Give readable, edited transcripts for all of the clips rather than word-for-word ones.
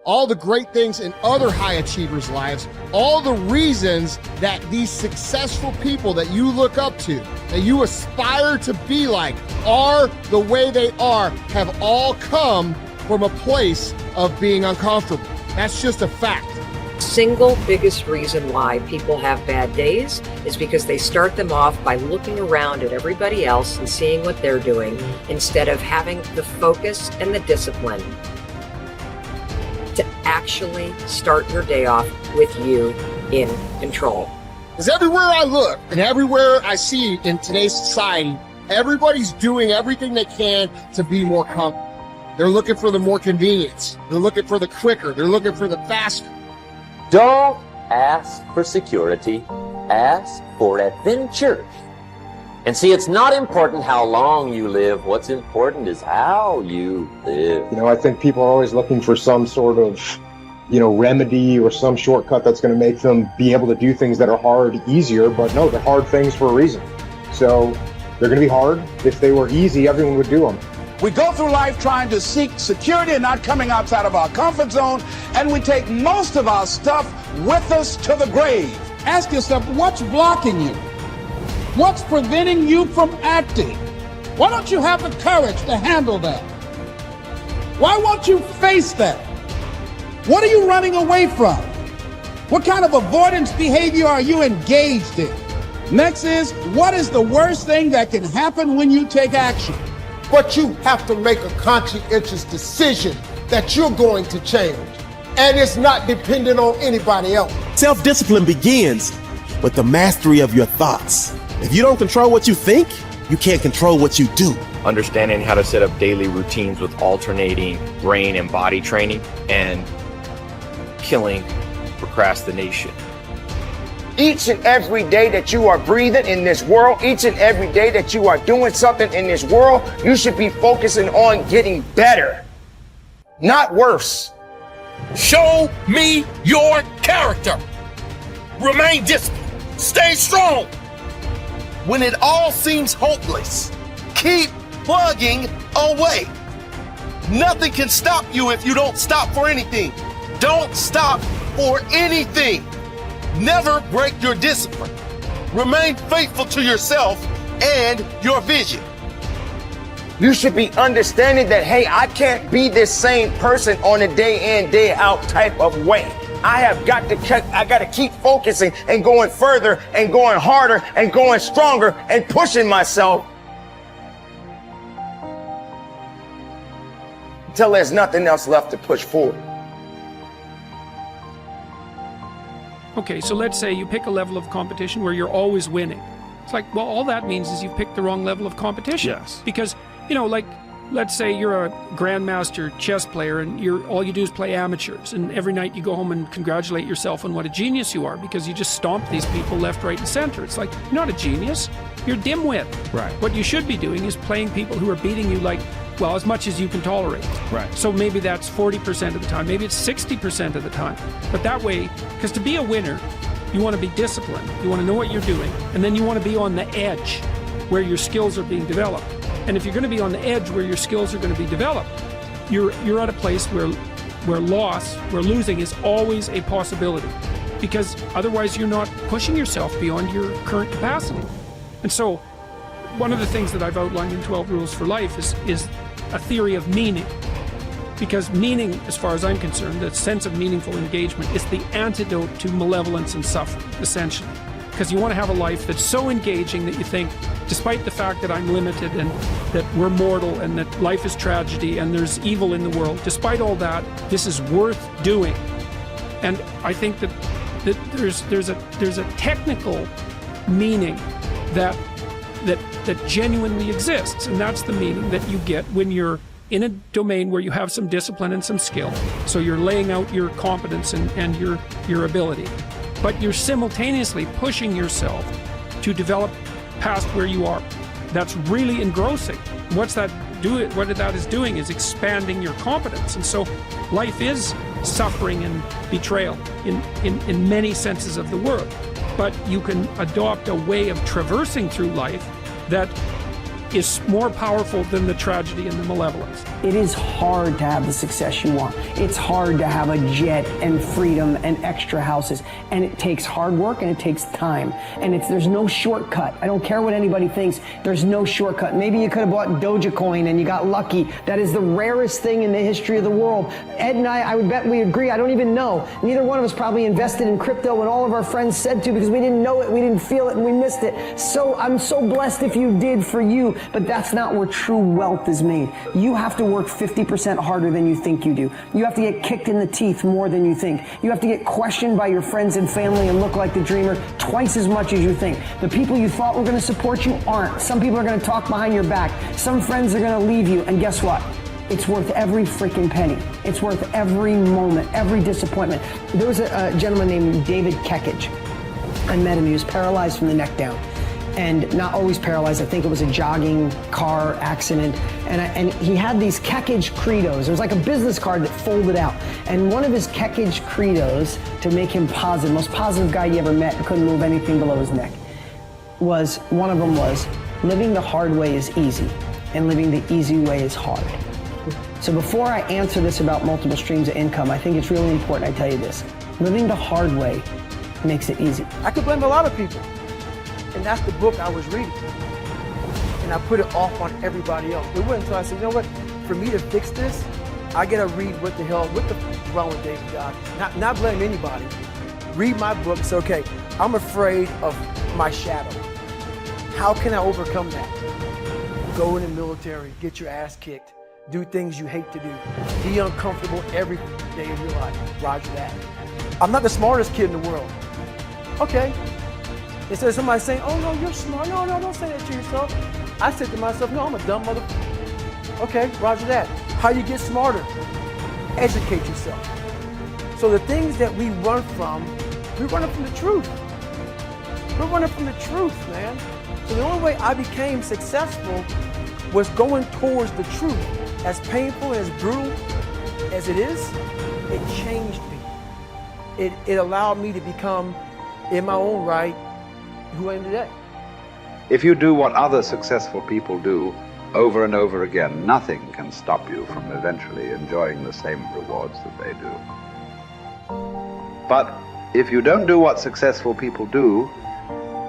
all the great things in other high achievers' lives, all the reasons that these successful people that you look up to, that you aspire to be like, are the way they are, have all come from a place of being uncomfortable. That's just a fact. Single biggest reason why people have bad days is because they start them off by looking around at everybody else and seeing what they're doing instead of having the focus and the discipline to actually start your day off with you in control. Because everywhere I look and everywhere I see in today's society, everybody's doing everything they can to be more comfortable. They're looking for the more convenience. They're looking for the quicker. They're looking for the faster. Don't ask for security, ask for adventure. And see, it's not important how long you live. What's important is how you live. You know, I think people are always looking for some sort of, remedy or some shortcut that's going to make them be able to do things that are hard easier. But no, they're hard things for a reason. So they're going to be hard. If they were easy, everyone would do them. We go through life trying to seek security and not coming outside of our comfort zone, and we take most of our stuff with us to the grave. Ask yourself, what's blocking you? What's preventing you from acting? Why don't you have the courage to handle that? Why won't you face that? What are you running away from? What kind of avoidance behavior are you engaged in? Next is, what is the worst thing that can happen when you take action? But you have to make a conscientious decision that you're going to change. And it's not dependent on anybody else. Self-discipline begins with the mastery of your thoughts. If you don't control what you think, you can't control what you do. Understanding how to set up daily routines with alternating brain and body training and killing procrastination. Each and every day that you are breathing in this world, each and every day that you are doing something in this world, you should be focusing on getting better, not worse. Show me your character. Remain disciplined. Stay strong. When it all seems hopeless, keep plugging away. Nothing can stop you if you don't stop for anything. Don't stop for anything. Never break your discipline. Remain faithful to yourself and your vision. You should be understanding that, hey, I can't be this same person on a day in, day out type of way. I got to keep focusing and going further and going harder and going stronger and pushing myself until there's nothing else left to push forward. Okay, so let's say you pick a level of competition where you're always winning. It's like, well, all that means is you've picked the wrong level of competition. Yes. Because, let's say you're a grandmaster chess player and all you do is play amateurs, and every night you go home and congratulate yourself on what a genius you are because you just stomped these people left, right, and center. It's like, you're not a genius, you're a dimwit. Right. What you should be doing is playing people who are beating you as much as you can tolerate. Right. So maybe that's 40% of the time, maybe it's 60% of the time. But that way, because to be a winner, you want to be disciplined, you want to know what you're doing, and then you want to be on the edge where your skills are being developed. And if you're going to be on the edge where your skills are going to be developed, you're at a place where losing is always a possibility, because otherwise you're not pushing yourself beyond your current capacity. And so one of the things that I've outlined in 12 Rules for Life is a theory of meaning. Because meaning, as far as I'm concerned, the sense of meaningful engagement is the antidote to malevolence and suffering, essentially. Because you want to have a life that's so engaging that you think, despite the fact that I'm limited and that we're mortal and that life is tragedy and there's evil in the world, despite all that, this is worth doing. And I think that there's a technical meaning that genuinely exists, and that's the meaning that you get when you're in a domain where you have some discipline and some skill. So you're laying out your competence and your ability, but you're simultaneously pushing yourself to develop past where you are. That's really engrossing. What that is doing is expanding your competence. And so life is suffering and betrayal in many senses of the word. But you can adopt a way of traversing through life that is more powerful than the tragedy and the malevolence. It is hard to have the success you want. It's hard to have a jet and freedom and extra houses. And it takes hard work and it takes time. And there's no shortcut. I don't care what anybody thinks. There's no shortcut. Maybe you could have bought Dogecoin and you got lucky. That is the rarest thing in the history of the world. Ed and I would bet we agree. I don't even know. Neither one of us probably invested in crypto when all of our friends said to, because we didn't know it, we didn't feel it, and we missed it. So I'm so blessed if you did, for you. But that's not where true wealth is made. You have to work 50% harder than you think you do. You have to get kicked in the teeth more than you think. You have to get questioned by your friends and family and look like the dreamer twice as much as you think. The people you thought were going to support you aren't. Some people are going to talk behind your back. Some friends are going to leave you. And guess what? It's worth every freaking penny. It's worth every moment, every disappointment. There was a gentleman named David Kekich. I met him. He was paralyzed from the neck down. And not always paralyzed. I think it was a jogging car accident. And he had these Kekich credos. It was like a business card that folded out. And one of his Kekich credos, to make him positive, most positive guy you ever met, couldn't move anything below his neck, one of them was, living the hard way is easy, and living the easy way is hard. So before I answer this about multiple streams of income, I think it's really important I tell you this. Living the hard way makes it easy. I could blame a lot of people. And that's the book I was reading. And I put it off on everybody else. It wasn't until I said, you know what, for me to fix this, I gotta read what the f wrong with David Goggins. Not blame anybody. Read my book, say, okay, I'm afraid of my shadow. How can I overcome that? Go in the military, get your ass kicked, do things you hate to do, be uncomfortable every day of your life. Roger that. I'm not the smartest kid in the world. Okay. Instead of somebody saying, oh no, you're smart. No, don't say that to yourself. I said to myself, no, I'm a dumb motherfucker. Okay, roger that. How you get smarter? Educate yourself. So the things that we run from, we're running from the truth. We're running from the truth, man. So the only way I became successful was going towards the truth. As painful and as brutal as it is, it changed me. It allowed me to become, in my own right, who I am today. If you do what other successful people do over and over again, nothing can stop you from eventually enjoying the same rewards that they do. But if you don't do what successful people do,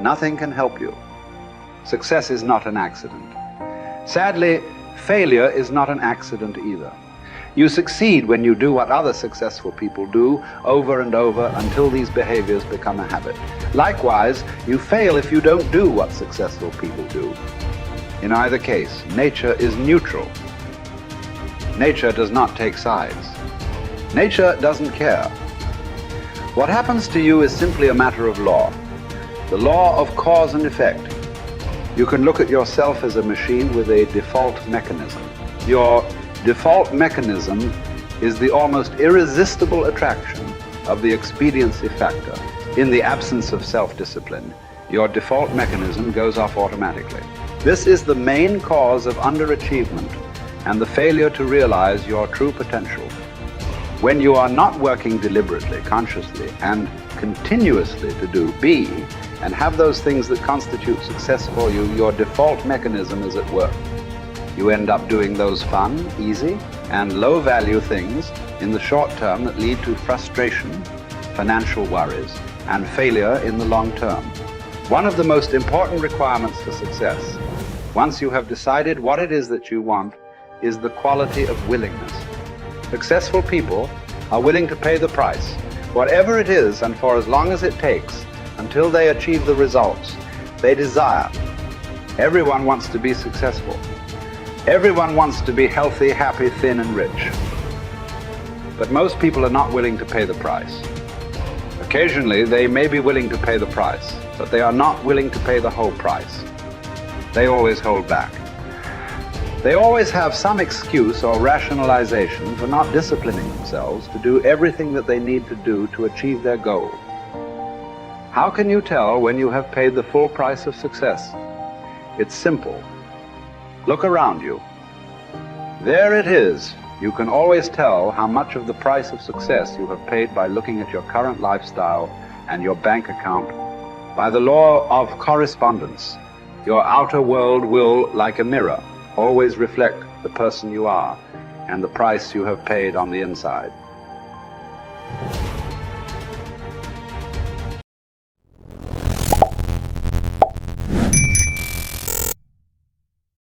nothing can help you. Success is not an accident. Sadly, failure is not an accident either. You succeed when you do what other successful people do over and over until these behaviors become a habit. Likewise, you fail if you don't do what successful people do. In either case, nature is neutral. Nature does not take sides. Nature doesn't care. What happens to you is simply a matter of law. The law of cause and effect. You can look at yourself as a machine with a default mechanism. Your default mechanism is the almost irresistible attraction of the expediency factor. In the absence of self-discipline, your default mechanism goes off automatically. This is the main cause of underachievement and the failure to realize your true potential. When you are not working deliberately, consciously, and continuously to be and have those things that constitute success for you, your default mechanism is at work. You end up doing those fun, easy, and low-value things in the short term that lead to frustration, financial worries, and failure in the long term. One of the most important requirements for success, once you have decided what it is that you want, is the quality of willingness. Successful people are willing to pay the price, whatever it is and for as long as it takes, until they achieve the results they desire. Everyone wants to be successful. Everyone wants to be healthy, happy, thin, and rich. But most people are not willing to pay the price. Occasionally, they may be willing to pay the price, but they are not willing to pay the whole price. They always hold back. They always have some excuse or rationalization for not disciplining themselves to do everything that they need to do to achieve their goal. How can you tell when you have paid the full price of success? It's simple. Look around you. There it is. You can always tell how much of the price of success you have paid by looking at your current lifestyle and your bank account. By the law of correspondence, Your outer world will, like a mirror, always reflect the person you are and the price you have paid on the inside.